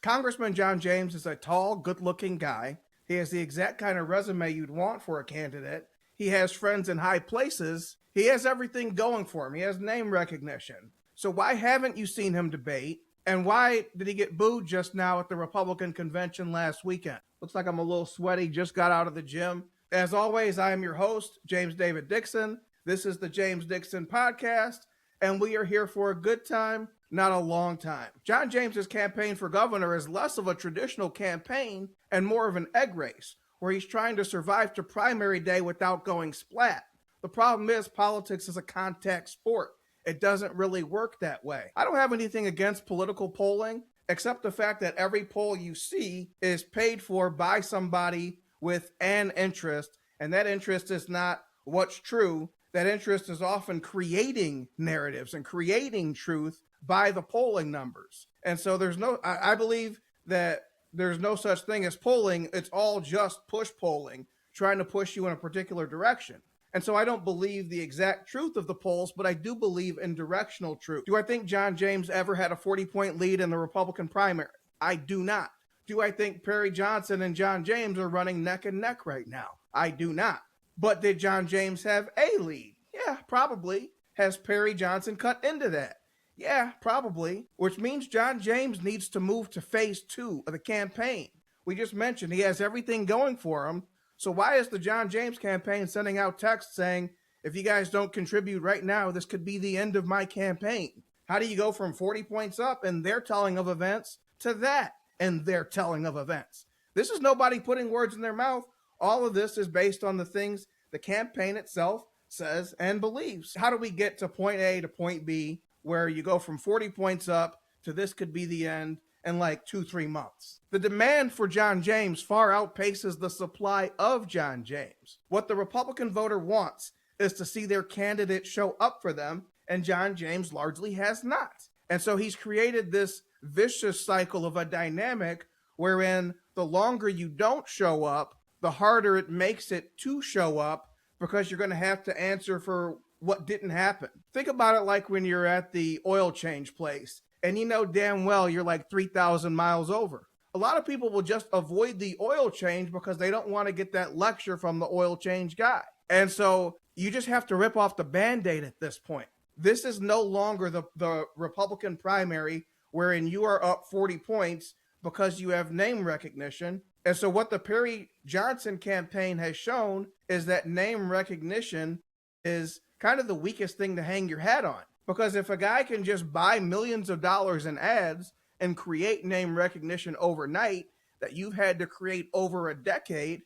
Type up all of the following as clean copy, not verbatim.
Congressman John James is a tall, good-looking guy. He has the exact kind of resume you'd want for a candidate. He has friends in high places. He has everything going for him. He has name recognition. So why haven't you seen him debate? And why did he get booed just now at the Republican convention last weekend? Looks like I'm a little sweaty, just got out of the gym. As always, I am your host, James David Dixon. This is the James Dixon Podcast, and we are here for a good time, not a long time. John James's campaign for governor is less of a traditional campaign and more of an egg race, where he's trying to survive to primary day without going splat. The problem is politics is a contact sport. It doesn't really work that way. I don't have anything against political polling, except the fact that every poll you see is paid for by somebody with an interest, and that interest is not what's true. That interest is often creating narratives and creating truth by the polling numbers. And so I believe that there's no such thing as polling. It's all just push polling, trying to push you in a particular direction. And so I don't believe the exact truth of the polls, but I do believe in directional truth. Do I think John James ever had a 40-point lead in the Republican primary? I do not. Do I think Perry Johnson and John James are running neck and neck right now? I do not. But did John James have a lead? Yeah, probably. Has Perry Johnson cut into that? Yeah, probably. Which means John James needs to move to phase 2 of the campaign. We just mentioned he has everything going for him. So why is the John James campaign sending out texts saying, if you guys don't contribute right now, this could be the end of my campaign? How do you go from 40 points up in their telling of events to that in their telling of events? This is nobody putting words in their mouth. All of this is based on the things the campaign itself says and believes. How do we get to point A to point B where you go from 40 points up to this could be the end in like 2-3 months? The demand for John James far outpaces the supply of John James. What the Republican voter wants is to see their candidate show up for them, and John James largely has not. And so he's created this vicious cycle of a dynamic wherein the longer you don't show up, the harder it makes it to show up, because you're going to have to answer for what didn't happen. Think about it like when you're at the oil change place and you know damn well you're like 3,000 miles over. A lot of people will just avoid the oil change because they don't want to get that lecture from the oil change guy. And so you just have to rip off the Band-Aid at this point. This is no longer the Republican primary wherein you are up 40 points because you have name recognition. And so what the Perry Johnson campaign has shown is that name recognition is kind of the weakest thing to hang your hat on. Because if a guy can just buy millions of dollars in ads and create name recognition overnight that you've had to create over a decade,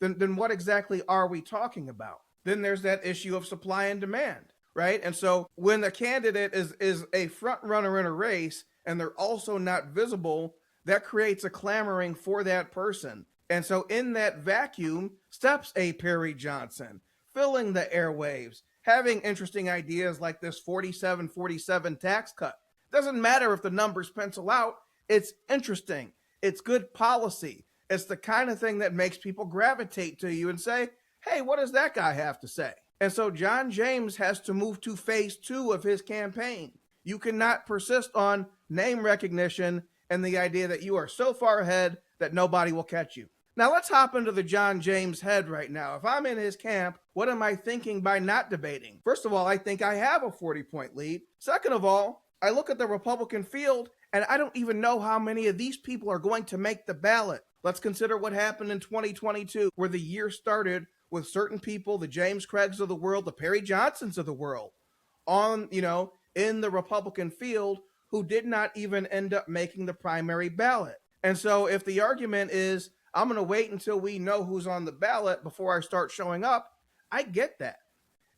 then what exactly are we talking about? Then there's that issue of supply and demand, right? And so when the candidate is a front runner in a race and they're also not visible, that creates a clamoring for that person. And so in that vacuum steps a Perry Johnson, filling the airwaves, having interesting ideas like this 47-47 tax cut. Doesn't matter if the numbers pencil out, it's interesting. It's good policy. It's the kind of thing that makes people gravitate to you and say, hey, what does that guy have to say? And so John James has to move to phase 2 of his campaign. You cannot persist on name recognition and the idea that you are so far ahead that nobody will catch you. Now let's hop into the John James head right now. If I'm in his camp, what am I thinking by not debating? First of all, I think I have a 40-point lead. Second of all, I look at the Republican field and I don't even know how many of these people are going to make the ballot. Let's consider what happened in 2022, where the year started with certain people, the James Craigs of the world, the Perry Johnsons of the world, in the Republican field, who did not even end up making the primary ballot. And so if the argument is, I'm going to wait until we know who's on the ballot before I start showing up, I get that.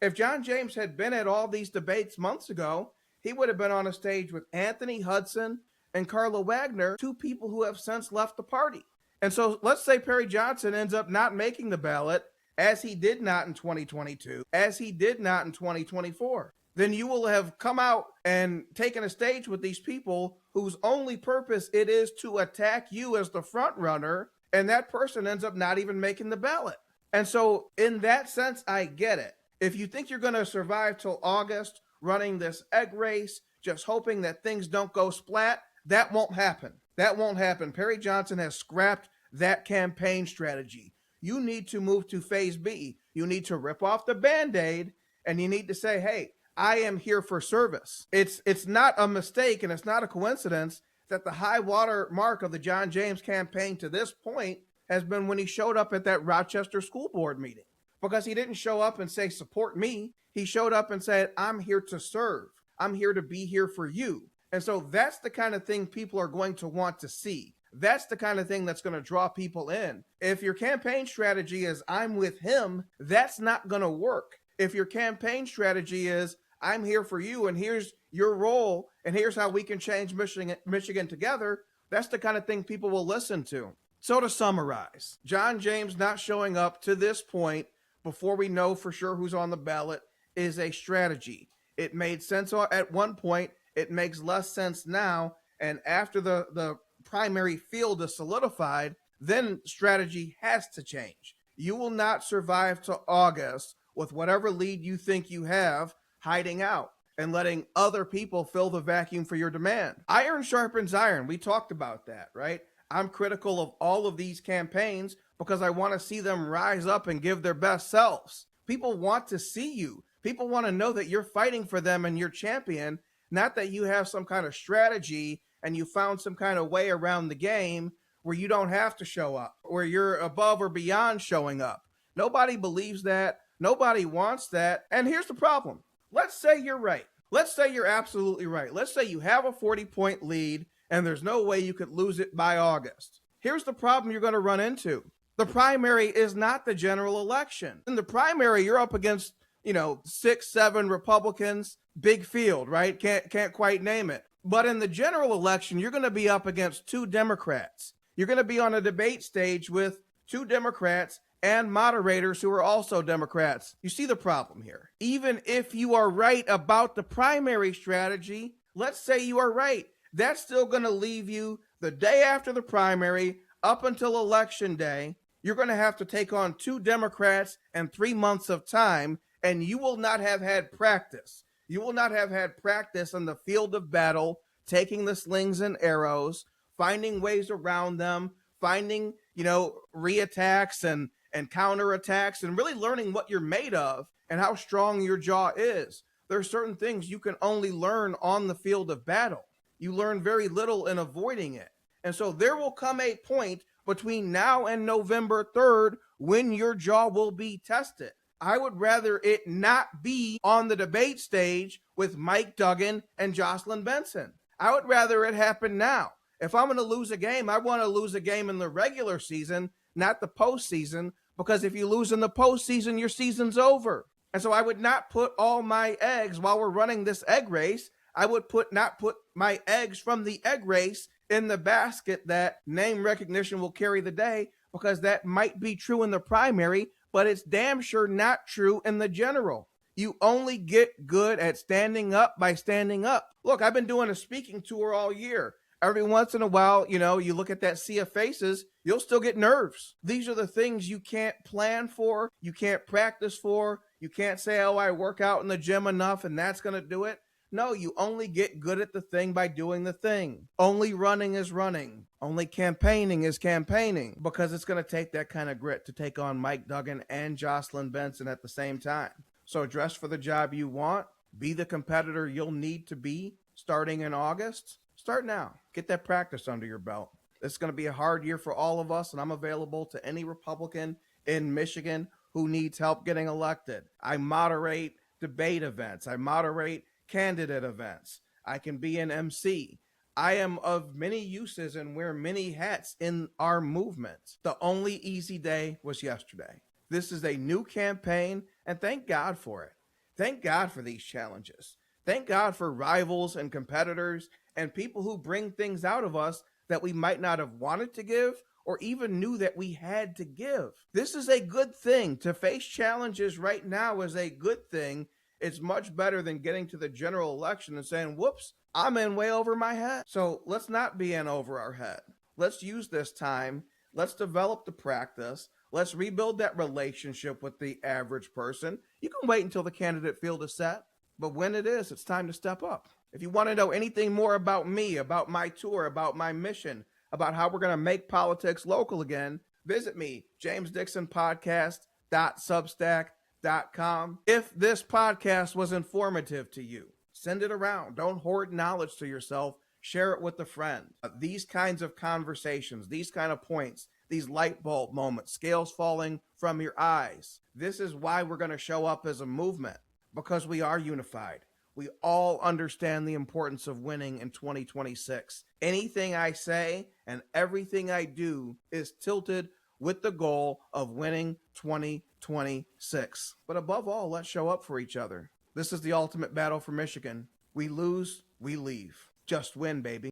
If John James had been at all these debates months ago, he would have been on a stage with Anthony Hudson and Carla Wagner, 2 people who have since left the party. And so let's say Perry Johnson ends up not making the ballot, as he did not in 2022, as he did not in 2024. Then you will have come out and taken a stage with these people whose only purpose it is to attack you as the front runner, and that person ends up not even making the ballot. And so in that sense, I get it. If you think you're going to survive till August running this egg race, just hoping that things don't go splat, that won't happen. That won't happen. Perry Johnson has scrapped that campaign strategy. You need to move to phase B. You need to rip off the Band-Aid and you need to say, hey, I am here for service. It's not a mistake and it's not a coincidence that the high water mark of the John James campaign to this point has been when he showed up at that Rochester school board meeting. Because he didn't show up and say, support me. He showed up and said, I'm here to serve. I'm here to be here for you. And so that's the kind of thing people are going to want to see. That's the kind of thing that's going to draw people in. If your campaign strategy is, I'm with him, that's not going to work. If your campaign strategy is, I'm here for you and here's your role and here's how we can change Michigan together, that's the kind of thing people will listen to. So to summarize, John James not showing up to this point before we know for sure who's on the ballot is a strategy. It made sense at one point. It makes less sense now. And after the primary field is solidified, then strategy has to change. You will not survive to August with whatever lead you think you have hiding out and letting other people fill the vacuum for your demand. Iron sharpens iron. We talked about that, right? I'm critical of all of these campaigns because I want to see them rise up and give their best selves. People want to see you. People want to know that you're fighting for them and you're champion, not that you have some kind of strategy and you found some kind of way around the game where you don't have to show up, where you're above or beyond showing up. Nobody believes that. Nobody wants that. And here's the problem. Let's say you're right. Let's say you're absolutely right. Let's say you have a 40-point lead and there's no way you could lose it by August. Here's the problem you're going to run into. The primary is not the general election. In the primary, you're up against, 6, 7 Republicans, big field, right? Can't quite name it. But in the general election, you're going to be up against 2 Democrats. You're going to be on a debate stage with 2 Democrats and moderators who are also Democrats. You see the problem here. Even if you are right about the primary strategy, let's say you are right, that's still going to leave you the day after the primary up until election day. You're going to have to take on 2 Democrats and 3 months of time, and you will not have had practice. You will not have had practice on the field of battle, taking the slings and arrows, finding ways around them, finding, reattacks and counterattacks, and really learning what you're made of and how strong your jaw is. There are certain things you can only learn on the field of battle. You learn very little in avoiding it. And so there will come a point between now and November 3rd when your jaw will be tested. I would rather it not be on the debate stage with Mike Duggan and Jocelyn Benson. I would rather it happen now. If I'm going to lose a game, I want to lose a game in the regular season, not the postseason, because if you lose in the postseason, your season's over. And so I would not put all my eggs while we're running this egg race. I would not put my eggs from the egg race in the basket that name recognition will carry the day, because that might be true in the primary, but it's damn sure not true in the general. You only get good at standing up by standing up. Look, I've been doing a speaking tour all year. Every once in a while, you look at that sea of faces, you'll still get nerves. These are the things you can't plan for, you can't practice for, you can't say, oh, I work out in the gym enough and that's going to do it. No, you only get good at the thing by doing the thing. Only running is running. Only campaigning is campaigning, because it's going to take that kind of grit to take on Mike Duggan and Jocelyn Benson at the same time. So dress for the job you want. Be the competitor you'll need to be starting in August. Start now. Get that practice under your belt. It's going to be a hard year for all of us, and I'm available to any Republican in Michigan who needs help getting elected. I moderate debate events. I moderate candidate events. I can be an MC. I am of many uses and wear many hats in our movement. The only easy day was yesterday. This is a new campaign, and thank God for it. Thank God for these challenges. Thank God for rivals and competitors and people who bring things out of us that we might not have wanted to give or even knew that we had to give. This is a good thing. To face challenges right now is a good thing. It's much better than getting to the general election and saying, whoops, I'm in way over my head. So let's not be in over our head. Let's use this time. Let's develop the practice. Let's rebuild that relationship with the average person. You can wait until the candidate field is set, but when it is, it's time to step up. If you want to know anything more about me, about my tour, about my mission, about how we're going to make politics local again, visit me, jamesdixonpodcast.substack.com. If this podcast was informative to you, send it around. Don't hoard knowledge to yourself. Share it with a friend. These kinds of conversations, these kind of points, these light bulb moments, scales falling from your eyes. This is why we're going to show up as a movement, because we are unified. We all understand the importance of winning in 2026. Anything I say and everything I do is tilted with the goal of winning 2026. But above all, let's show up for each other. This is the ultimate battle for Michigan. We lose, we leave. Just win, baby.